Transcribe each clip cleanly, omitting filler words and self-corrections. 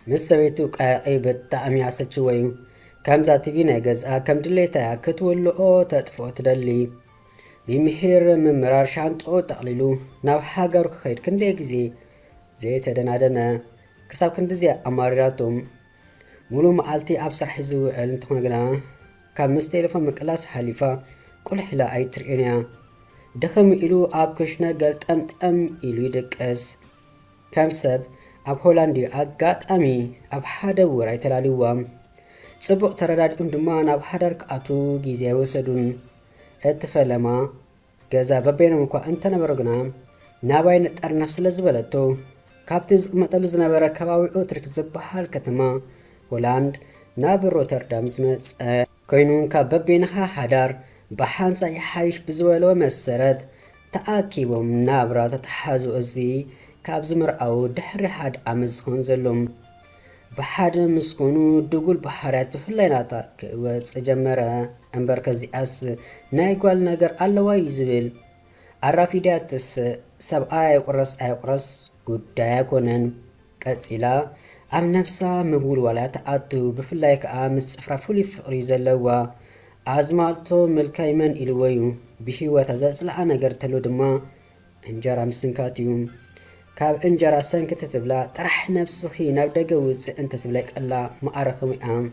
مسبيتو قاقي بتعمي عسچوي كمزا تبي نغزا كم دليتا كتولو تطفو تدلي بمهير ممرار شانطو تقليلو ناو حاجر خير كندي غزي زي تدنادنا كساب كندزي اماراتوم مولو معالتي ابصر حزو انتخون غنا كم مستيلفون مقلاس حليفه كل حلا اي ترينيا دخم إلو آب كشنا قلت أم إلو يدقس كم سب آب هولاندي أقات أمي آب حدا وراي تلالي وام صبق ترداد اندمان آب حدر كأتو جيزي وسدون اتفلما جزا ببينو مكو انت نبرقنا ناباين نتقر نفس لزبلتو كابتز مطلو زنبرا كباوي اوترك زبحال كتما هولاند نابر روتردام زمز كوينون كاببينها حدار بحانسا يحايش بزوالو مسرت تأكيبهم نابرا تتحازو ازي كابز مرأو دحري حاد عمز خونزلوم بحاد مسكونو دوغول بحارات بفلايناتا كواتس جمرا انبركزي اس نايقوال ناقر اللوا يزبل عرافيداتس سب ايقرس قدايا كونن كاتسيلا ام نفسا مبول ولا تأتو بفلايك امس فرافولي فقري زلوا عزمالتو ملكايمن إلويو بهيوة زلع نجر تلو دما انجرا مسنكاتيوم كاب انجرا سنكت تبلا طرح نفسخي نبدا جوز انت تبلاك الله ما ارخم ام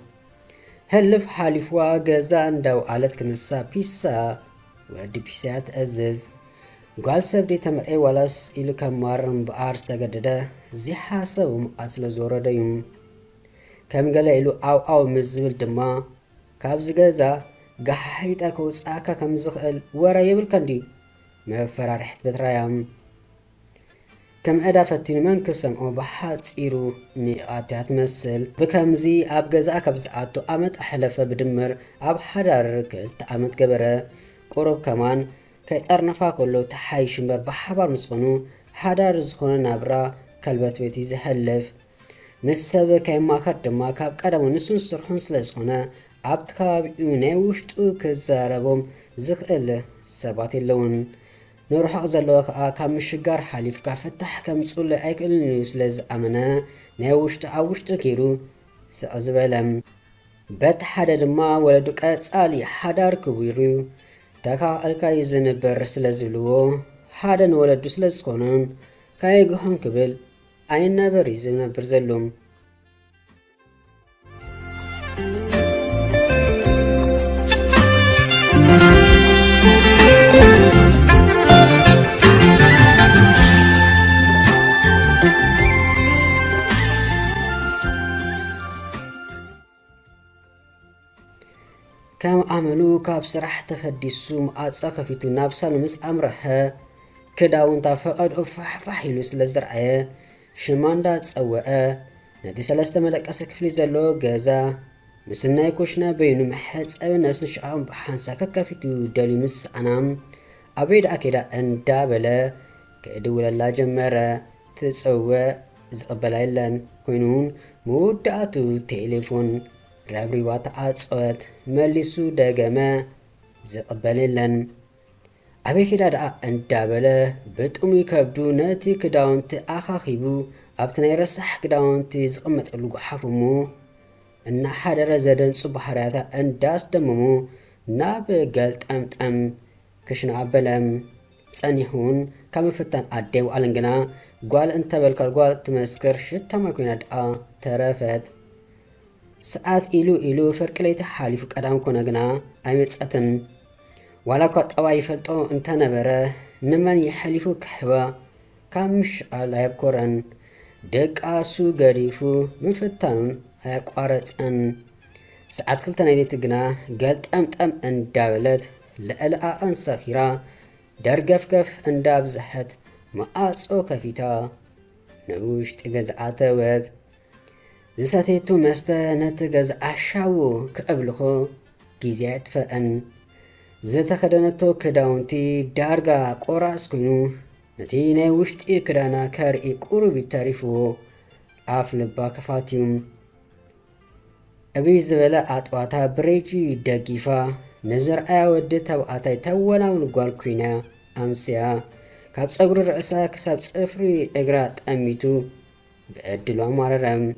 هلف حالفوا غزان داو علت كنسا بيسا ودي بيسات ازز قال سبدي تمرئي ولاس إلو كمارن بارس تغدده زي حاسب اصل زورو ديوم كم قال إلو او مزبل دما كابز غزا قحيتا كوصاكا كم زخل ورا يبل كندي ما فرارحت بترايام كم ادافتين من كسم او بحات صيرو نيقاتي تمثل بكمزي اب غزا كبزعاتو امت احلفه بدمر اب حدار كلت امت جبره قرب كمان كيطرنفا كله تحايش مبر بحبار مسخنو حدار زخونه نابرا كلبت بيتي زحلف نسب كيما خدما كاب قدمو نسون سرحون سلسخونه عبد كاب يوني وشتو كزاربهم زخل سبات اللون نروح أغزلوك كم شجار حليف كفتح كم تصول أكل نيوسلز أمنا نوشت أوشت كيرو سأزبلم بات حدد ما ولدك أتسالي حدار كبيرو تاكا الكاي زنبر سلزلو حدن ولدو سلزخونن كاي قهم كبل أين نبري زنبر زلوم كم عملو كاب سرح تفديسو مقاصا كفيتو نابسال مس امرها كداون تفقد فحيلو سلزرعه شماندا تصوقه ندي سلسته ملقس كفلي زلو غزا مسناي كوشنا بينو محصب نفس شعام بحانسا كفيتو دالي مس انام ابيد اكيدا اندا بلا كدوللا جمره تصوق زقبلايلن كوينون موداتو تليفون رابري واتعات صوت ملسو داقما زقباليلن عبي كدا دا اندابلا بتقومي كابدو ناتي كداونتي اخاخيبو ابتناي رسح كداونتي زقمت اللوغو حافمو ان حادر زدن صبحراتا انداس دممو ناب قلت ام كشنا عبلم صنيحون كمفتان اديو علنقنا قوال انت بالكال قوال تمسكر شتا ما كنا دا ترافت ساعات إلو فرق ليت حالي فك أدام كنا جنا أيمت ساتن ولا قط أواي فلتو أنت نبرة نمن يحلفو كحبا كمش على يبكرن دق آسو قريفو من فتانون أيقارت أن ساعات كلتنا يليت جنا قلت أم أن دابلت لألقى أن ساخرة درقف كف أن داب زحت ما أصو كفيتا نوشت إجازعاته وذ زساتيتو مستنت غز عشاو كقبلخو غيزيات فأن زتخدنتو كداونتي دارغا قراس كينو نتي ناي وشتي كدانا كارئي قربي تعرفو عاف لبا كفاتيوم أبي زبلا أطواتا بريجي دقيفا نزر آود تبعاتي توناو نقوال كوينا أمسيا كاب صغر رأسا كساب صفري إقرات أميتو بأدلو عماررم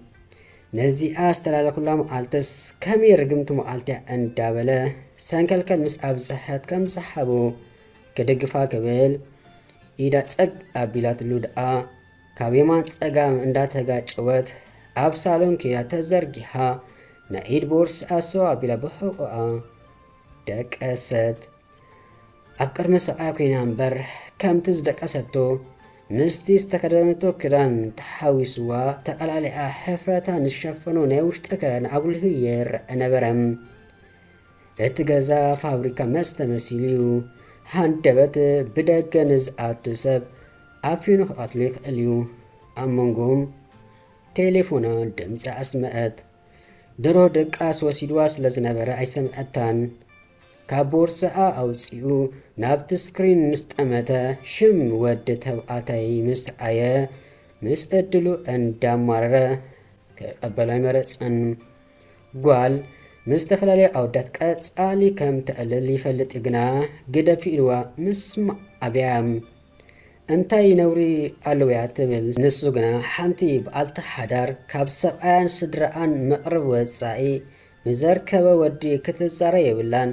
ነዚኣ ዝተላለኩላ መዓልትስ ከመይ ርግምቲ መዓልትያ እንዳበለ ሰንከልከል ምስ ኣብዝሐት ከም ዝሰሓቦ ክድግፋ ክብል ኢዳ ፀግ ኣቢላትሉ ደኣ ካብ የማን ፀጋም እንዳተጋጨወት ኣብ ሳሎን ኬዳ ተዘርጊሓ ናይ ኢድ ቦርሳ ሰው ኣቢላ ብሕቁኣ ደቀሰት። ኣብ ቅድሚ ሰብኣይ ኮይና እምበር ከምቲ ዝደቀሰቶ ምስቲ ዝተከደነቶ ክዳን ተሓዊስዋ ተቀላሊኣ ሕፍረታ ንሸፈኖ ናይ ውሽጢ ክዳን ኣጉልሁ ይርአ ነበረም። እቲ ገዛ ፋብሪካ መስተ መሲሉ እዩ። ሃንደበት ብደገ ንዝኣቱ ሰብ ኣፊኑ ክቐትሉ ይኽእል እዩ። ኣብ መንጎም ቴሌፎና ድምፂ ኣስመዐት። ድሮ ድቃስ ወሲድዋ ስለ ዝነበረ ኣይሰምዐታን። ካብ ቦርሳኣ ኣውፂኡ ናብቲ ስክሪን ምስ ጠመተ ሽም ወዲ ተባዕታይ ምስ ተዓየ ምስ ዕድሉ እንዳማረረ ከቀበሎ ኣይመረፀን። ጓል ምስ ዝተፈላለየ ኣወዳት ቀፃሊ ከም ትዕልል ይፈልጥ ግና ግደፊ ኢልዋ ምስ ኣብያ እንታይ ነውሪ ኣለውያ ትብል። ንሱ ግና ሓንቲ በዓልቲ ሓዳር ካብ ሰብኣያን ስድራኣን መቕረብ ወፃኢ ምዘርከበ ወዲ ክትዛረ የብላን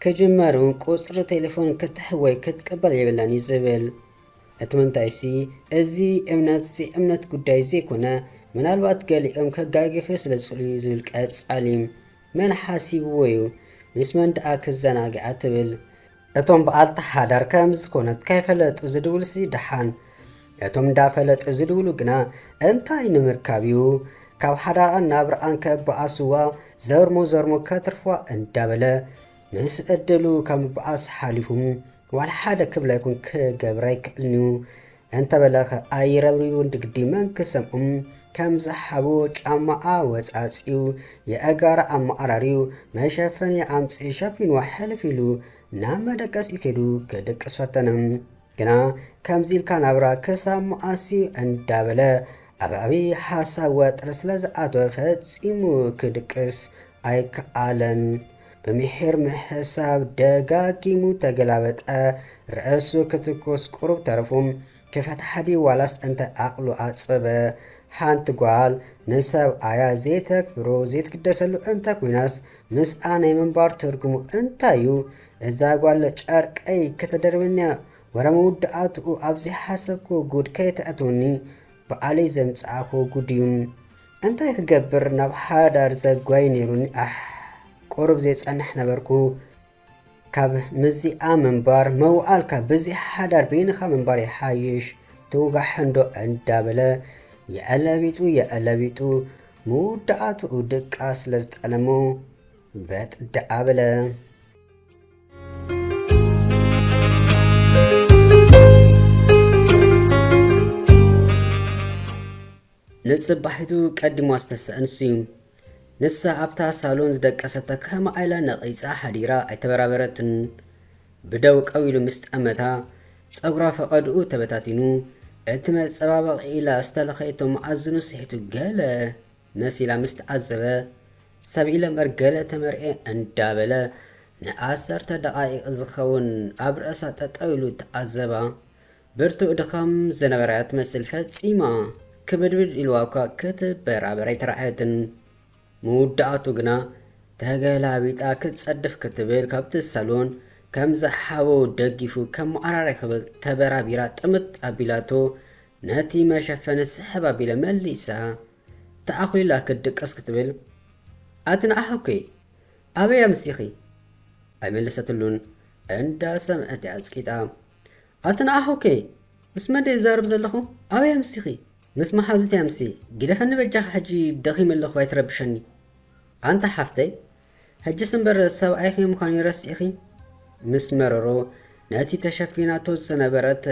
ክጅመሩ ቁፅሪ ቴሌፎን ክትሕወይ ክትቀበል የብላን ይዝብል። እቲ ምንታይሲ እዚ እምነት ጉዳይ ዘይኮነ ምናልባት ገሊኦም ከጋጊፍ ስለ ዝኽእሉ ዝብል ቀፃሊ መን ሓሲብዎ እዩ ምስ መን ደኣ ክዘናግዓ ትብል። እቶም በዓልቲ ሓዳር ከም ዝኮነት ከይፈለጡ ዝድውልሲ ደሓን እቶም እንዳፈለጡ ዝድውሉ ግና እንታይ ንምርካብ እዩ ካብ ሓዳርኣን ናብ ርኣን ከበኣስዋ ዘርሞ ከትርፏ እንዳበለ ምስ ዕድሉ ካብ ምበኣስ ሓሊፉም ዋላ ሓደ ክብላ ይኩን ክገብራ ይክእልኒ እንተበለኸ ኣይረብሪቡን ድግዲ መን ክሰምዑም ከም ዝሓቦ ጫማኣ ወፃፂኡ የአጋራ ኣማዕራሪው መሸፈኒ ኣምፂ ሸፊንዋ ሕልፍ ኢሉ ናብ መደቀስ ይከዱ ክድቅስ ፈተንም ግና ከምዚ ኢልካ ናብራ ክሳብ መዓሲ እንዳበለ ኣብ ዓብዪ ሓሳብ ወጥሪ ስለ ዝኣተወ ፈፂሙ ክድቅስ ኣይከኣለን። ብምሕር ምሕሳብ ደጋጊሙ ተገላበጠ። ርእሱ ክትኮስ ቁሩብ ተረፉም ክፈትሓዲ ዋላስ እንታይ ኣቕሉ ኣፅበበ። ሓንቲ ጓል ንሰብኣያ ዘይተክብሮ ዘይትግደሰሉ እንታይ ኮይናስ ምስኣ ናይ ምንባር ትርጉሙ እንታይ እዩ? እዛ ጓል ጨርቀይ ከተደርበኛ ወረ መውዳእትኡ ኣብዚ ሓሰብኮ ጉድ ከይተኣትወኒ በዓለይ ዘምፅኣኮ ጉድ እዩ። እንታይ ክገብር ናብ ሓዳር ዘጓይ ነይሩኒ ቁሩብ ዘይፀንሕ ነበርኩ። ካብ ምዚኣ ምንባር መውዓልካ በዚ ሓዳር በይንኻ ምንባር ይሓይሽ ትውጋሕንዶ እንዳበለ የአለቢጡ መውዳእትኡ ድቃ ስለ ዝጠለሞ በጥዳኣ በለ። ንፅባሒቱ ቀዲሞ ዝተሰአንስ እዩ። ንሳ ኣብታ ሳሎን ዝደቀሰተ ከማ ኣይላ ነቒፃ ሓዲራ ኣይተበራበረትን። ብደው ቀዊሉ ምስ ጠመታ ፀጉራ ፈቐድኡ ተበታቲኑ እቲ መፀባበቒ ኢላ ዝተለኸየቶ መዓዝኑ ስሒቱ ገለ መሲላ ምስ ተዓዘበ ሰብ ኢለ መርገለ ተመርኤ እንዳበለ ንዓሰርተ ደቓኢቕ ዝኸውን ኣብ ርእሳ ጠጠው ኢሉ ተዓዘባ። ብርቱዕ ድኻም ዝነበራ ትመስል ፈፂማ ክብድብድ ኢልዋ እኳ ክትበራበር ኣይተረኣየትን። መውዳእቱ ግና ተገላቢጣ ክትጸድፍ ክትብል ካብቲ ሳሎን ከም ዝሓቦ ደጊፉ ከም መዓራርያ ክብል ተበራቢራ ጥምት ኣቢላቶ ነቲ መሸፈኒ ስሕብ ኣቢለ መሊሳ ተኣኹሊላ ክትድቀስ ክትብል ኣትንኣኸብከ ኣበይ ኣምሲኺ ኣይመለሰትሉን። እንዳሰምዐት ኣፅቂጣ ኣትንኣኸብከ ምስ መን ይዛረብ ዘለኹ ኣበይ ኣምሲኺ ምስ መሓዙት ያምሲ ግደፈኒ በጃኻ ሕጂ ደኺመ ኣለኹ ኣይትረብሸኒ ኣንታ ሓፍተይ ሕጂስ እምበር ሰብኣይኺ ምዃኑ ይረሲእኺ ምስ መረሮ ነቲ ተሸፊናቶ ዝነበረት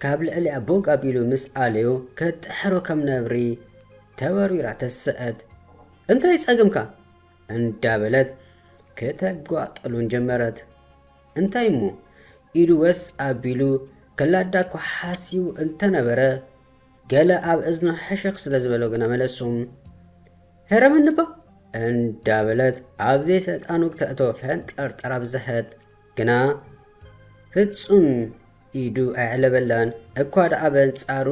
ካብ ልዕሊኣ ቦግ ኣቢሉ ምስ ኣልዮ ከጥሕሮ ከም ነብሪ ተወሪራ ተስአት። እንታይ ፀግምካ እንዳበለት ከተጓጠሉን ጀመረት። እንታይ እሞ ኢዱ ወስ ኣቢሉ ከላዳኳ ሓሲቡ እንተነበረ ገለ ኣብ እዝኑ ሕሽኽ ስለ ዝበሎ ግና መለሱም። heramannaba እንዳበለት ኣብዘ ሰይጣኑ ተእቶ ፈንጠርጠራ ብዝሐት ግና ፍጹም ኢዱ ኣዕለበላን እኳ ደኣ በንጻሩ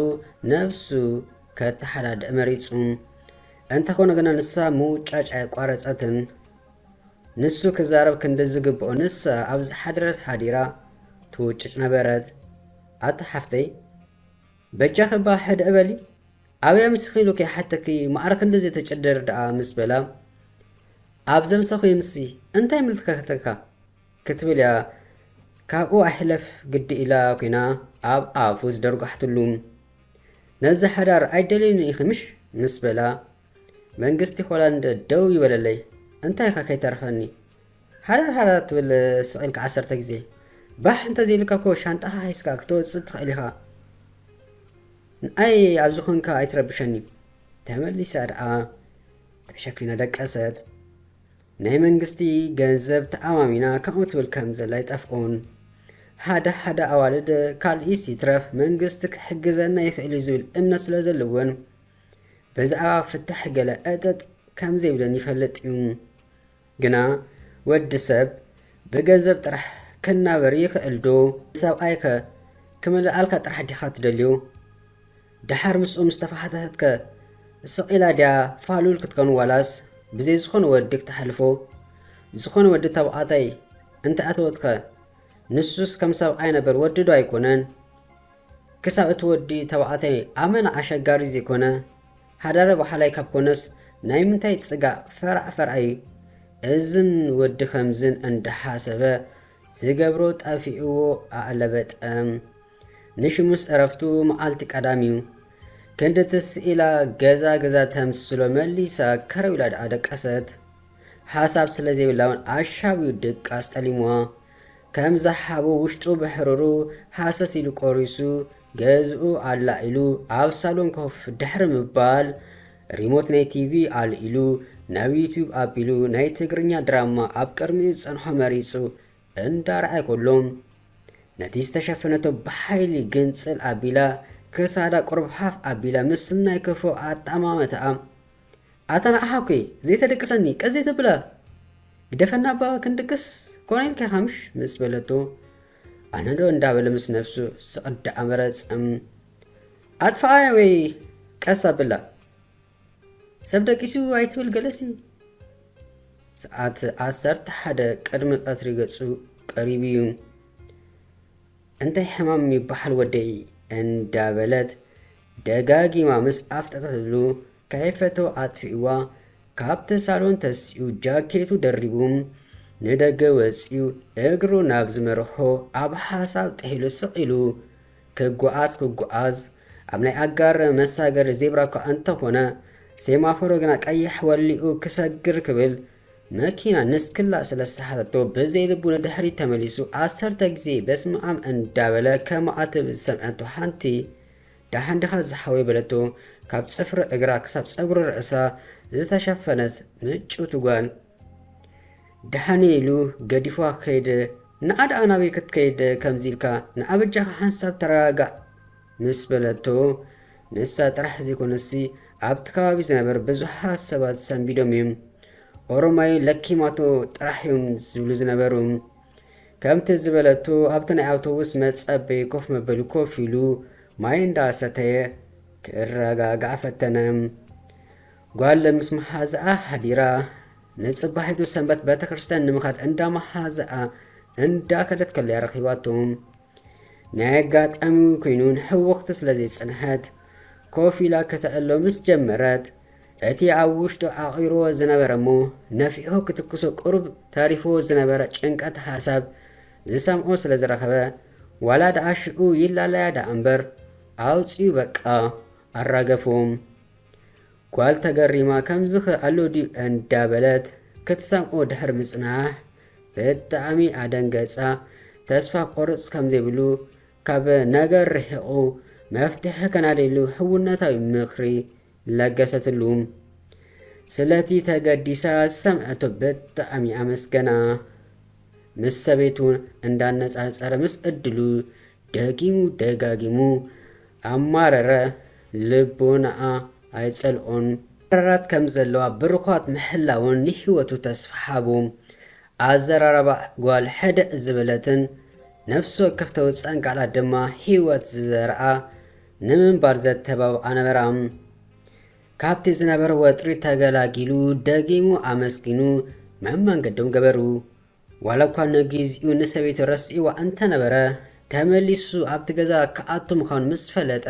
ነፍሱ ከተሓላደ መሪጹም أنت خونا قلنا نسا موجاج قارصتن نسو كزارب كندزقبو نسا أبز حدرت حديرة توجج نبرد أتا حفتي بجاخ با حد أبلي أبي مسخيلو كي حتى كي معرك ندزي تجدر دعا مسبلا أبزم سخو يمسي أنت يملتك كتكا كتبل يا كابو أحلف قد إلا كنا أب أفوز درقو حتلوم نزا حدار أيدلين يخمش مسبلا منقستي خولاند دوي ولا لي أنت يخا كي ترفني حدار تبل سقيلك 10 تجزي باح انت زي لكاكو شانت هايسكا كتو صدق إليها أي أبزخونكا أيتربشني تملي سارعة تشافينا دك أسد ناي منقستي جنزب تأمامينا كاموت بالكمزة لا يتأفقون هذا أوالد كال إيسي ترف منقستك حجزنا يخيل يزول إمنا سلازلون بزعا فتح قلا أدد كم زي بدن يفلت يوم قنا ود سب بجنزب طرح كنا بريخ الدو ساب أيكا كمل ألقى طرح دخات دليو دحر مسؤوم مستفحاتك السقيلة دا فالول كتكون والاس بزي زخون ودك تحلفو زخون ود تبعاتي انت أتودك نسوس كم ساب أي نبر وددو أيكونن كساب أتودي تبعاتي أمن عشا غاريز يكونا هدار بحالاي كابكونس نايمنتاي تسقع فرع إذن ود خمزن عند حاسبة زيقبرو تأفئو أعلبت نشمس أرفتو معالتك أداميو كندت السئلة غزا تمسلو مليسا كرويلاد عدك أسد حاسب سلزي بلاون عشاويو دك أستاليموا كم زحابو وشتو بحرورو حاسسي لقوريسو غزو على إلو عبسالون كوف دحر مبال ريموت ناي تيفي على إلو ناو يوتيوب أبيلو ناي تقرنيا دراما أبكرميز أنحو مريسو اندار أي كلهم نتيس تشفنتو بحيلي جنسل أبيلا كسادا قرب حاف أبيلا مسلنا يكفو أتعمامة أتانا أحاكي زيتا دكساني كزيتا بلا دفنا با كندكس كونين كخامش مسبلتو أنا دو اندابل مس نفسو سقد أمرز أدفعي وي كسا بلا سبدا كيسو عيتبل جلسي ساعات أسرت حدا قدم أتريقصو قريبيون أنت حمام يبحل ودي اندابلت دقاقي ما مس أفتتلو كيفتو أطفئوا كابت سالون تسيو جاكيتو دربوم ندق وسيو اقرو نابز مرحو أب حاساب تحيلو سقيلو كقواز أبناي أقار مساقر زيبراكو أنت هنا سيما فروغناك أي حواليو كساقر كبل ماكينا نسكلا سلسحاتو بزي لبونا دحري تمليسو 10 تجزي بس مقام اندابلا كما أتب سمعتو حانتي دحان دخل زحاوي بلتو كاب صفر اقرا كساب صغر رأسا زتا شفنت مجو تقوان دحانيلو قدفوا كيد نعاد أنا بيكت كيد كمزيلكا نعبجا حنساب تراغا مسبلتو نسا ترحزيكو نسي عبتكابي زنبر بزوحا سبات سنبيدوميم أوروماي لكي ماتو ترحيون زبلو زنبروم كم تزبلتو أبتنا أوتوبوس متصابي كوف مبلو كوفيلو ماين دا ستايا كراغا قافتنام قال لمس محازقا حديرا نتصبحيتو سنبت باتا كرستان نمخاد اندا محازقا اندا كدت كالي رخيباتهم ناقات أمو كينون حو وقت سلازي سنحات كوفيلا كتألو مس جمرات أتي عوشتو عقيرو زنبرمو نفيهو كتكسو قرب تاريفو زنبرا چنكت حساب زسامو سلزرخبا ولا دعشقو يلا لا دا أمبر عوصيو بقا الرقفوم قوال تقريما كمزخ ألو دي اندابلت كتسامو دحر مصناح بتعامي عدنقصا تسفا قرص كمزيبلو كاب نقر رحقو مفتح كناديلو حونتاوي مخري لقستلوم سلاتي تقديسا سمعتو بتعامي أمسكنا مسابيتون اندان نسعر مسقدلو دقاقيمو أمارر لبونا أيتسألون رات كمزلوا برقات محلاون نحوتو تسفحابوم أزراربا قوال حدا زبلتن نفسو كفتو تسانك على دما حيوات زرعا نمن بارزت تباو أنا برام ካብቲ ዝነበረ ወጥሪ ተገላጊሉ ደጊሙ ኣመስጊኑ መመንገዶም ገበሩ ዋላ እኳ ነጊዜኡ ንሰበይቲ ረሲእዋ እንተነበረ ተመሊሱ ኣብቲ ገዛ ክኣቱ ምዃኑ ምስ ፈለጠ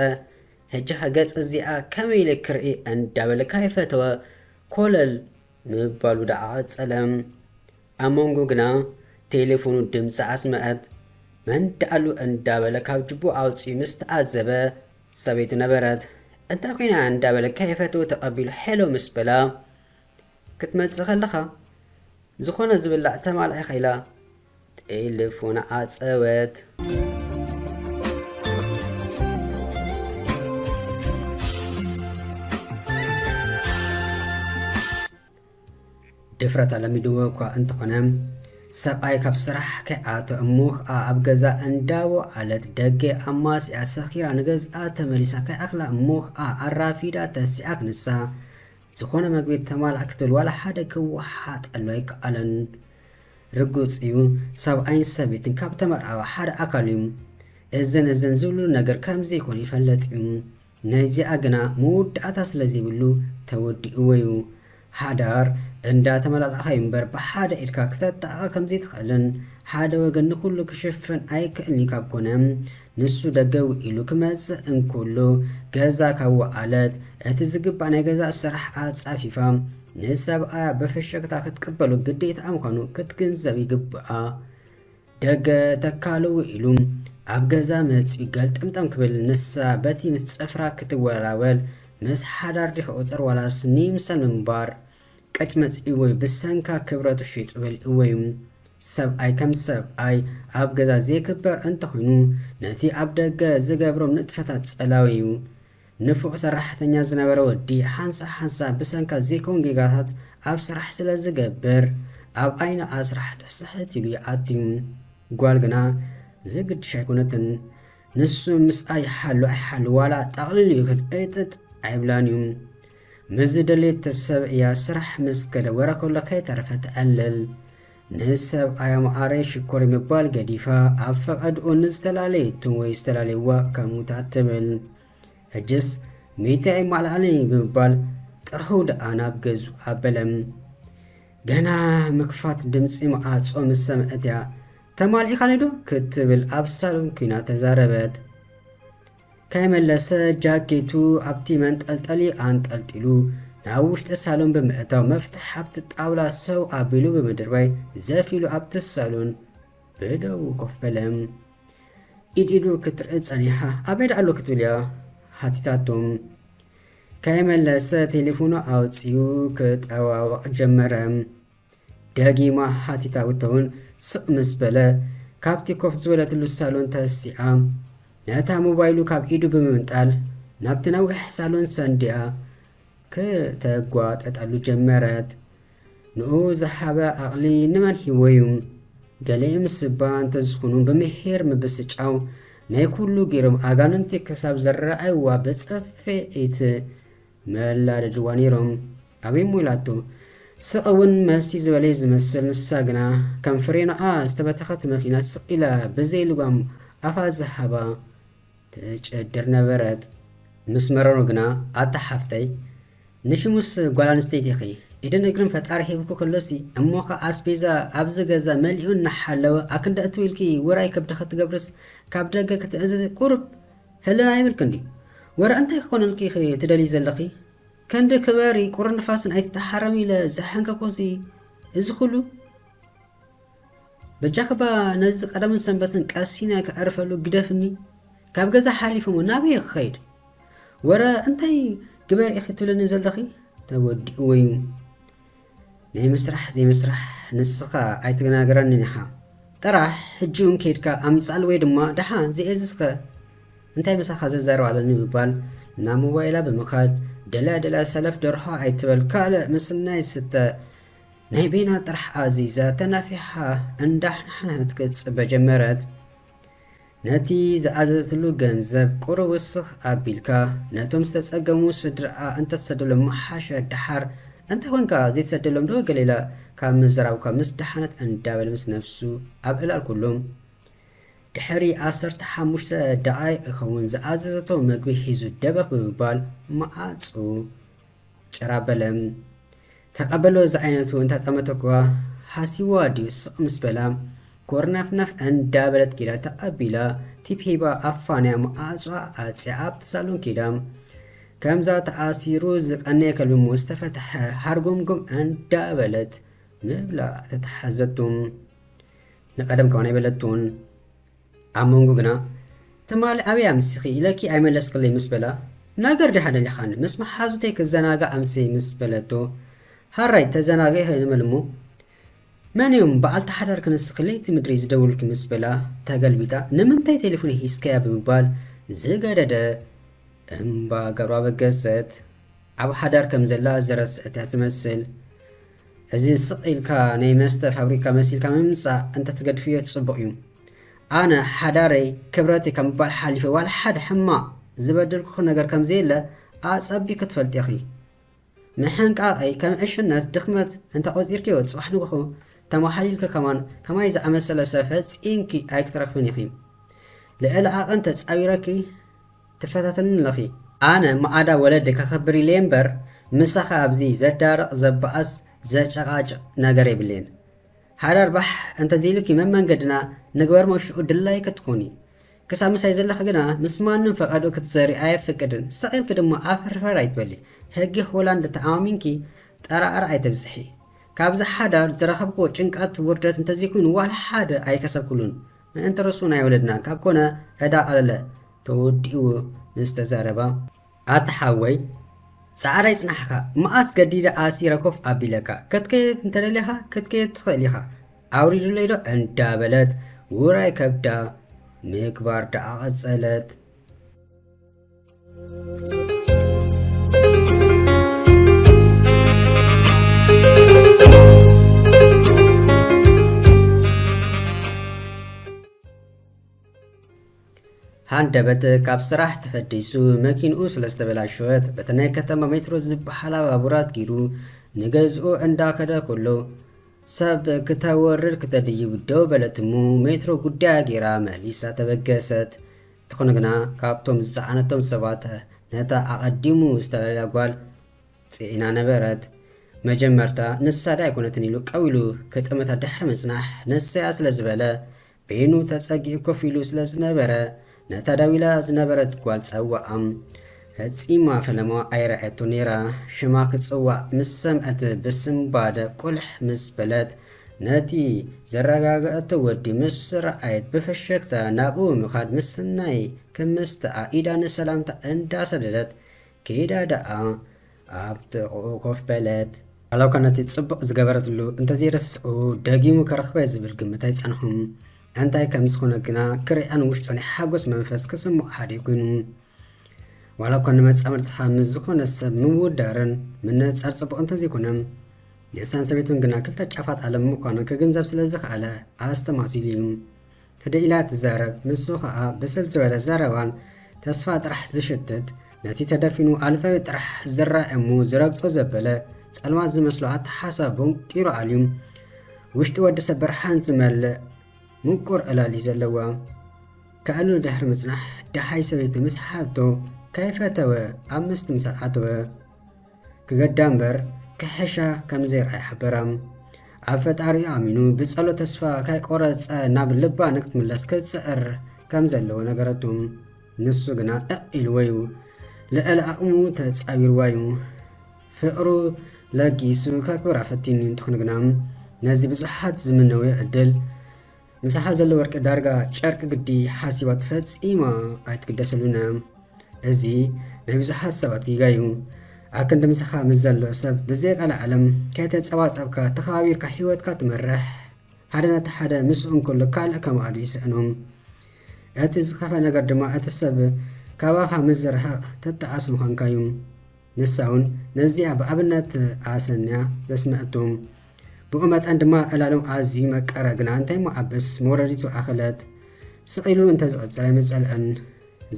ሕጂ ገጽ እዚኣ ከመይ ኢለ ክርኢ እንዳበለ ካይፈተወ ኮለል ምባሉ ደኣ ቐጸለም ኣብ መንጎ ግና ቴሌፎኑ ድምፂ ኣስመዐት መንዳኣሉ እንዳበለ ካብ ጅቡ ኣውፅኡ ምስ ተኣዘበ ሰበይቱ ነበረት እንታይ ኮይና እንዳበለ ካይፈተወ ተቐቢሉ ሄሎ ምስ በላ ክትመጽእ ከለኻ ዝኾነ ዝብላዕ ተማልኢ ኸኢላ ቴሌፎና ኣፀወት ድፍረት ኣለሚድዎ እኳ እንተኾነ ሰብኣይ ካብ ስራሕ ከይኣቶ እሞ ከዓ ኣብ ገዛ እንዳቦ ኣለት ደገ ኣማሲኣ ሰኺራ ንገዝኣ ተመሊሳ ከይኣኽላ እሞ ከዓ ኣራፊዳ ተሲኣ ክንሳ ዝኾነ መግቢ ተማልኣ ክትብል ዋላ ሓደ ክወሓጠሉ ኣይከኣለን ርጉፅ እዩ ሰብኣይን ሰበይትን ካብ ተመርኣዋ ሓደ ኣካል እዩ እዘን ዝብሉ ነገር ከምዚ ይኮነ ይፈለጥ እዩ ነዚኣ ግና መወዳእታ ስለ ዘይብሉ ተወዲእዎ እዩ ሓዳር እንዳተመላልኣኻ እምበር ብሓደ ኢድካ ክተጣቕዓ ከምዘይ ትኽእልን ሓደ ወገን ንኩሉ ክሽፍን ኣይክእልኒ ካብ ኮነ ንሱ ደገው ኢሉ ክመጽእ እንከሎ ገዛ ካብ ወኣለት እቲ ዝግባእ ናይ ገዛ ስራሕ ኣጻፊፋ ንሰብኣያ በፈሸክታ ክትቅበሉ ግዴታ ምዃኑ ክትግንዘብ ይግብኣ ደገ ተካልው ኢሉ ኣብ ገዛ መጺኡ ገልጥምጠም ክብል ንሳ በቲ ምስ ፀፍራ ክትወላወል ምስ ሓዳር ዲኽቁፅር ዋላስ ንምሰል ምንባር ቀጭ መጺኡ ወይ ብሰንካ ክብረቱ ሸይጡ በልእዎ እዩ ሰብኣይ ከም ሰብኣይ ኣብ ገዛ ዘይክበር እንተኾይኑ ነቲ ኣብ ደገ ዝገብሮም ንጥፈታት ጸላዊ እዩ ንፉቕ ሰራሕተኛ ዝነበረ ወዲ ሓንሳ ብሰንካ ዘይኮን ጌጋታት ኣብ ስራሕ ስለ ዝገብር ኣብ ዓይና ስራሕ ትሕስሕት ኢሉ ይኣትዩ ጓል ግና ዝግድሽ ኣይኮነትን ንሱ ምስኣ ይሓሉ ኣይሓሉ ዋላ ጠቕልል እዩ ክድእጥጥ ኣይብላን እዩ ምዝደሌት ተሰብ እያ ስራሕ ምስ ገደወረ ከሎ ከይተረፈ ትዕልል ንሰብኣያ መዓረይ ሽኮር ምባል ገዲፋ ኣብ ፈቐድኡ ንዝተላለየቱን ወይ ዝተላለየዋ ከሙታት ትብል ሕጅስ ሜታ ኣይማልኣለኒ ብምባል ጥርሑ ደኣ ናብ ገዙ ኣበለም ገና ምክፋት ድምፂ መዓጾ ምስ ሰምዐት እያ ተማልኢኻ ዶ ክትብል ኣብ ሳሎን ኩና ተዛረበት ከይመለሰ ጃኬቱ ኣብቲ መንጠልጠሊ ኣንጠልጢሉ ናብ ውሽጢ ሳሎን ብምእታው መፍትሕ ኣብቲ ጣውላ ሰው ኣቢሉ ብምድርባይ ዘፊሉ ኣብቲ ሳሎን ብደው ኮፍ በለም ኢድኢዱ ክትርኢ ጸኒሓ ኣበይ ኣሎ ክትብል እያ ሓቲታቶም ከይመለሰ ቴሌፎኑ ኣውፅኡ ክጠዋወቕ ጀመረ ደጊማ ሓቲታ ውተውን ስቕ ምስ በለ ካብቲ ኮፍ ዝበለትሉ ሳሎን ተሲዓ ነታ ሞባይሉ ካብ ኢዱ ብምምንጣል ናብቲ ነዊሕ ሳሎን ሰንዲኣ ከተጓጠጠሉ ጀመረት ንኡ ዝሓበ ኣቕሊ ንመን ሂቦ እዩ ገሌ ምስባ እንተዝኾኑ ብምሄር ምብስጫው ናይ ኩሉ ጌሮም ኣጋንንቲ ክሳብ ዘረኣይዋ በፀፍዒት መላደድዋ ነይሮም ኣበይ ሞላቶ ስቕ እውን መልሲ ዝበለይ ዝመስል ንሳ ግና ከም ፍሬናኣ ዝተበተኸት መኪና ስቕ ኢላ ብዘይልጓም ኣፋ ዝሃባ ትጨድር ነበረት ምስ መረሮ ግና ኣታሓፍተይ ንሽሙስ ጓል ኣንስተይቲ ኢኺ ኢደን እግርን ፈጣሪ ሂብኩ ከሎሲ እሞኸ ኣስቤዛ ኣብዚ ገዛ መሊኡ እናሓለወ ኣክንደእቱ ኢልኪ ወራይ ከብድኸ ትገብርስ ካብ ደገ ክትእዝዝ ቁርብ ህልና ይብልክ እንዲ ወረ እንታይ ክኾነልኪ ኢኺ ትደልይ ዘለኺ ከንዲ ክበሪ ቁር ንፋስን ኣይትተሓረም ኢለ ዘሓንከኮሲ እዚ ኩሉ በጃክባ ነዚ ቀደምን ሰንበትን ቀሲና ክዕርፈሉ ግደፍኒ ካብ ገዛ ሓሊፎሞ ናበይ ክኸይድ ወረ እንታይ ግበር ኢኺ ትብለኒ ዘለኺ ተወዲኡ እዩ ናይ ምስራሕ ዘይምስራሕ ንስኻ ኣይትናገረኒ ኢኻ ጥራሕ ሕጂውን ከይድካ ኣምፃል ወይ ድማ ድሓን ዘእዝዝከ እንታይ ምሳኻ ዘዛረብ ኣለኒ ምባል ናብ ሞባይላ ብምኻድ ደላ ሰለፍ ደርሖ ኣይትበል ካልእ ምስናይ ስተ ናይ ቤና ጥራሕ ኣዚዛ ተናፊሓ እንዳሕናሕነት ክትፅበ ጀመረት ነቲ ዝኣዘዝትሉ ገንዘብ ቁሩብ ውስኽ ኣቢልካ ነቶም ዝተጸገሙ ስድራኣ እንተተሰደሎም መሓሸ ድሓር እንታይ ኮንካ ዘይተሰደሎም ዶ ገሌላ ካብ ምዝራብካ ምስ ድሓነት እንዳበለ ምስ ነፍሱ ኣብ ዕላል ኩሎም ድሕሪ 15 ደቓይቕ ይኸውን ዝኣዘዘቶ መግቢ ሒዙ ደበኽ ብምባል መዓፁ ጨራበለም ተቀበሎ ዝዓይነቱ እንታጠመተኳ ሓሲዋ ድዩስ ምስ በላ ኮርናፍናፍ እንዳበለት ኪዳ ተቀቢላ ቲፕሂባ ኣፋንያ መኣጿ ኣጽያ ኣብቲ ሳሎን ኪዳ ከምዛ ተኣሲሩ ዝቐነየ ከልቢ ሙስተፈትሐ ሃርጎምጎም እንዳበለት ምብላ ተተሓዘቱም ንቀደም ከሆነ ይበለቱን ኣመንጉ ግና ትማሊ ኣብያ ምስኺ ኢለኪ ኣይመለስክለይ ምስ በላ ነገር ዲሓደ ሊኻን ምስ መሓዙተይ ክዘናጋ ኣምሲ ምስ በለቶ ሃራይ ተዘናጋ ይኸይንመልሙ መንዮም በዓል ተሓዳር ክንስክለይቲ ምድሪ ዝደውልኪ ምስ በላ ተገልቢጣ ንምንታይ ቴሌፎን ሂስከያ ብምባል ዝገደደ እምባ ገሯ በገሰት ኣብ ሓዳር ከም ዘላ ዝረስአት እያ ትመስል እዚ ስቕኢልካ ናይ መስተ ፋብሪካ መሲልካ ምምፃእ እንተትገድፍዮ ፅቡቕ እዩ ኣነ ሓዳረይ ክብረተይ ከም ባል ሓሊፈ ዋላ ሓደ ሕማቕ ዝበደልኩ ነገር ከምዘየለ ኣጸቢ ክትፈልጥ ኢኺ ምሕንቃቐይ ከም ዕሽነት ድኽመት እንተቆፂርክዮ ፅባሕ ንግኹ ተማሓሊልከ ከማን ከማይ ዝኣመሰለ ሰብ ፈፂምኪ ኣይክትረክብን ኢኺ ልዕሊ ዓቐን ተፃዊረኪ ትፈታተንን ኣለኺ ኣነ ማኣዳ ወለደይ ከኸብር ኢለ እምበር ምሳኻ ኣብዚ ዘዳርቕ ዘበኣስ ዘጨቃጭቕ ነገር የብልን ሓዳር ባሕ እንተዘይልኪ መመንገድና ንግበር መሽኡ ድላይ ክትኮኒ ክሳብ ምሳይ ዘለኺ ግና ምስ ማንም ፈቐዱ ክትዘሪ ኣይፍቅድን ሰቒልኪ ድማ ኣብ ሕርፈር ኣይትበሊ ሕጊ ሆላንድ ተኣማሚንኪ ጠራኣር ኣይተብፅሒ ካብዚ ሓዳር ዝረኸብክዎ ጭንቀት ውርደት እንተዘይኮይኑ ዋላ ሓደ ኣይከሰብኩሉን ምእንቲ ርሱ ናይ ወለድና ካብ ኮነ ዕዳ ቀለለ ተወዲኡ ምስ ተዛረባ ኣተሓወይ ጻዕዳይ ጽናሕካ መኣስ ገዲዳ ኣሲረ ኮፍ ኣቢለካ ክትከየድ እንተደሊኻ ክትከየድ ትኽእል ኢኻ ኣውሪዱለይ ዶ እንዳበለት ውራይ ከብዳ ምግባር ደኣ ቐጸለት ሃንደበት ካብ ስራሕ ተፈዲሱ መኪንኡ ስለዝተበላሸወት በቲ ናይ ከተማ ሜትሮ ዝበሓላ ባቡራት ጊሩ ንገዝኡ እንዳከደ ኩሉ ሰብ ክተወርድ ክተድይብ ደው በለትሙ ሜትሮ ጉዳያ ጌራ መሊሳ ተበገሰት ትኾነ ግና ካብቶም ዝፀዓነቶም ሰባት ነታ ኣቐዲሙ ዝተበለለ ጓል ጽኢና ነበረት መጀመርታ ንሳዳ ኣይኮነትን ኢሉ ቀዊሉ ከጥመታ ድሕሪ ምጽናሕ ነሰያ ስለ ዝበለ ቤኑ ተጸጊኡ ኮፍ ኢሉ ስለ ዝነበረ ነታ ዳዊላ ዝነበረት ጓል ፀዋኣም ፈፂማ ፈለማ ኣይረአቶ ነይራ ሽማ ክፅዋዕ ምስ ሰምዐት ብስምባደ ቁልሕ ምስ በለት ነቲ ዘረጋግአቶ ወዲ ምስ ረኣየት ብፈሸክታ ናብኡ ምኻድ ምስናይ ክምስተኣ ኢዳ ንሰላምታ እንዳሰደደት ከይዳ ደኣ ኣብ ጥቕኡ ኮፍ በለት ኣላውካ ነቲ ፅቡቕ ዝገበረትሉ እንተዘይርስዑ ደጊሙ ከረኽበ ዝብል ግምት ኣይፀንሑም እንታይ ከም ዝኾነ ግና ክሪአን ውሽጡ ናይ ሓጎስ መንፈስ ክስምዖ ሓደ ኮይኑ ዋላ እኳ ንመፃምድትኻ ምስ ዝኾነ ሰብ ምውዳርን ምንፃር ፅቡቕ እንተዘይኮነ ንእሳን ሰበይቱን ግና ክልተ ጫፋት ዓለም ምዃኑ ክግንዘብ ስለ ዝኽኣለ ኣስተማሲሉ እዩ ህደኢላ ትዛረብ ምሱ ከዓ ብስል ዝበለ ዘረባን ተስፋ ጥራሕ ዝሽትት ነቲ ተደፊኑ ኣልታዊ ጥራሕ ዝረአሙ ዝረግፆ ዘበለ ጸልማት ዝመስሎ ኣተሓሳብ ቦንቂሩ ኣልዩ ውሽጢ ወዲ ሰብ ብርሃን ዝመልእ ምቁር ዕላሊ ዘለዋ ከኣሉ ድሕሪ ምጽናሕ ደሓይ ሰበይቲ ምስ ሓቶ ከይፈተወ ኣብ ምስቲ ምሳል ዓተወ ክገዳ እምበር ክሕሻ ከም ዘይረኣይ ሓበራ ኣብ ፈጣሪኡ ኣሚኑ ብጸሎ ተስፋ ካይቆረፀ ናብ ልባ ንክትምለስ ክፅዕር ከም ዘለዎ ነገረቱ ንሱ ግና ኢልወዩ ልዕሊ ኣቕሙ ተጻዊርዋዩ ፍቕሩ ለጊሱ ከክብራ ፈቲኑ እንትኾነ ግና ነዚ ብዙሓት ዝምነው ዕድል ምሳሓ ዘሎ ወርቂ ዳርጋ ጨርቂ ግዲ ሓሲባ ተፈጺማ ኣይትግደሰሉና እዚ ናይ ብዙሓት ሰባት ጊጋ እዩ ኣብ ክንዲ ምሳኻ ምስ ዘሎ ሰብ ብዘይቃለ ዓለም ከይተፀባፀብካ ተኸባቢርካ ሂወትካ ትመርሕ ሓደ ነቲ ሓደ ምስኡ እንከሎ ካልእ ከምኣሉ ይስዕኖም እቲ ዝኸፈ ነገር ድማ እቲ ሰብ ካባኻ ምስ ዝርሕቕ ተጠኣስ ምዃንካ እዩ ንሳ እውን ነዚኣ ብኣብነት ኣሰንያ ዘስምዐቶም ብኡ መጠን ድማ ዕላሎም ኣዝዩ መቀረ ግና እንታይ ሞዓበስ መውረዲቱ ኣኸለት ስቒሉ እንተዝቕፅለ ይምፀልአን